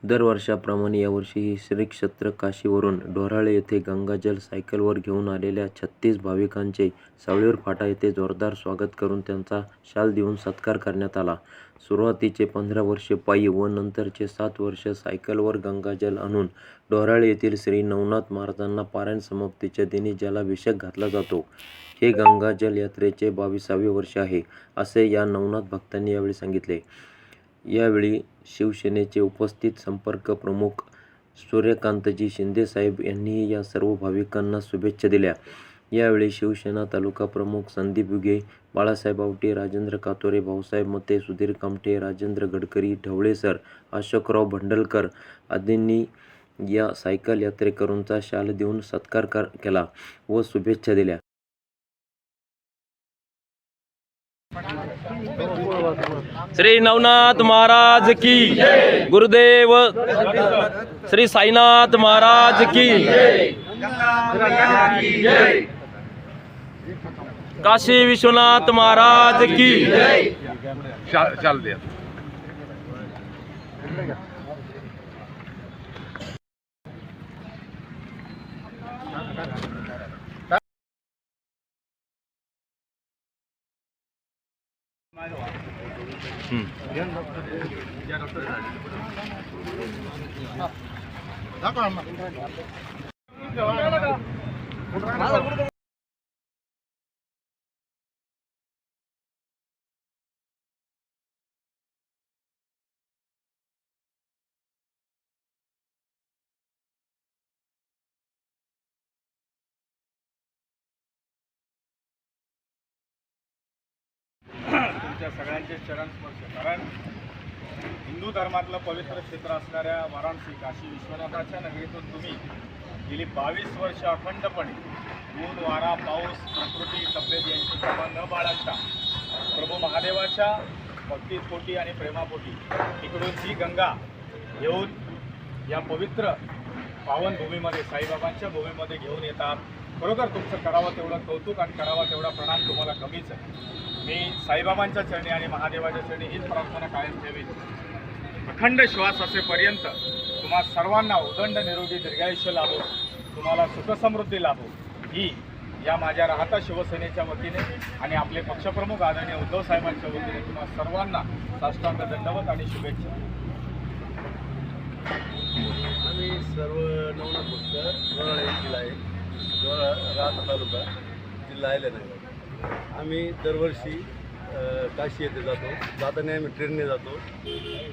दरवर्षाप्रमाणे यावर्षीही श्री क्षेत्र काशीवरून डोराळे येथे गंगाजल सायकलवर घेऊन आलेल्या 36 भाविकांचे सावळीवर फाटा येथे जोरदार स्वागत करून त्यांचा शाल देऊन सत्कार करण्यात आला. सुरुवातीचे 15 वर्षे पायी व नंतरचे 7 वर्षे सायकलवर गंगाजल आणून डोराळे येथील श्री नवनाथ महाराजांना पारायण समाप्तीच्या दिनी जलाभिषेक घातला जातो. हे गंगाजल यात्रेचे 22वे वर्ष आहे, असे या नवनाथ भक्तांनी यावेळी सांगितले. यावेळी शिवसेनेचे उपस्थित संपर्क प्रमुख सूर्यकांतजी शिंदेसाहेब यांनीही या सर्व भाविकांना शुभेच्छा दिल्या. यावेळी शिवसेना तालुका प्रमुख संदीप युगे, बाळासाहेब आवटे, राजेंद्र कातोरे, भाऊसाहेब मते, सुधीर कामठे, राजेंद्र गडकरी, ढवळे सर, अशोकराव भंडलकर आदींनी या सायकल यात्रेकरूंचा शाल देऊन सत्कार केला व शुभेच्छा दिल्या. श्री नवनाथ महाराज की गुरुदेव श्री साईनाथ महाराज की काशी विश्वनाथ महाराज की चाल दिया. तुमच्या सगळ्यांचे चरण स्पर्श. कारण हिंदू धर्मातलं पवित्र क्षेत्र असणाऱ्या वाराणसी काशी विश्वनाथाच्या नगरीतून तुम्ही गेली 22 वर्ष अखंडपणे ऊन, वारा, पाऊस, प्रकृती, तब्येत यांची प्रमाण न बाळगता प्रभू महादेवाच्या भक्तीपोटी आणि प्रेमापोटी इकडून ही गंगा घेऊन या पवित्र पावन भूमीमध्ये, साईबाबांच्या भूमीमध्ये घेऊन येतात. खरोखर तुमचं करावं तेवढं कौतुक आणि करावा तेवढा प्रणाम तुम्हाला कमीच आहे. मी साईबाबांच्या चरणी आणि महादेवाच्या चरणी हीच प्रार्थना कायम ठेवीन. अखंड श्वास असेपर्यंत तुम्हा सर्वांना उदंड निरोगी दीर्घायुष्य लाभो, तुम्हाला सुखसमृद्धी लाभो, ही या माझ्या राहता शिवसेनेच्या वतीने आणि आपले पक्षप्रमुख आदरणीय उद्धव साहेबांच्या वतीने तुम्हा सर्वांना साष्टांग दंडवत आणि शुभेच्छा. आम्ही सर्व नवनाथ भक्त डोराळे येथील आहे, राहता तालुका, जिल्हा अहिल्यानगर. आम्ही दरवर्षी काशी येथे जातो. जाताना आम्ही ट्रेनने जातो.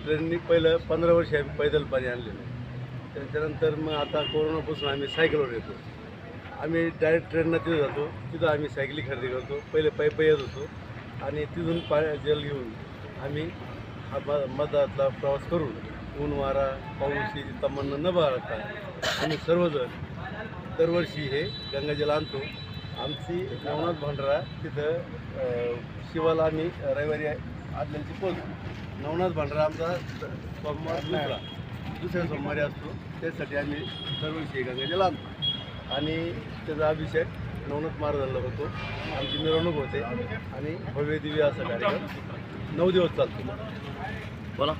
ट्रेनने पहिलं 15 वर्षी आम्ही पैदल पाणी आणलेलं आहे. त्याच्यानंतर मग आता कोरोनापासून आम्ही सायकलवर येतो. आम्ही डायरेक्ट ट्रेननं तिथं जातो. तिथं आम्ही सायकली खरेदी करतो. पहिले पायी येत होतो आणि तिथून जल घेऊन आम्ही मधातला प्रवास करून ऊन, वारा, पाऊस ही तमन्ना न बाळगता आम्ही सर्वजण दरवर्षी हे गंगाजल आणतो. आमची नवनाथ भांडारा तिथं शिवाला आम्ही रविवारी आदल्याची पोहोचतो. नवनाथ भांडारा आमचा सोमवार दुसऱ्या सोमवारी असतो. त्यासाठी आम्ही दरवर्षी गंगाजल आणतो आणि त्याचा अभिषेक नवनाथ महाराजांना होतो. आमची मिरवणूक होते आणि भव्य दिव्य असा कार्यक्रम 9 दिवस चालतो. बोला.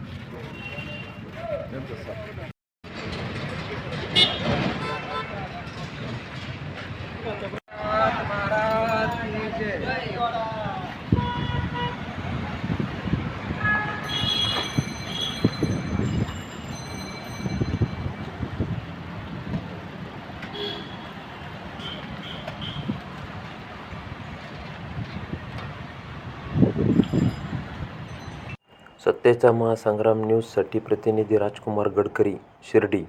सत्तेचा महासंग्राम न्यूजसाठी प्रतिनिधी राजकुमार गडकरी, शिर्डी.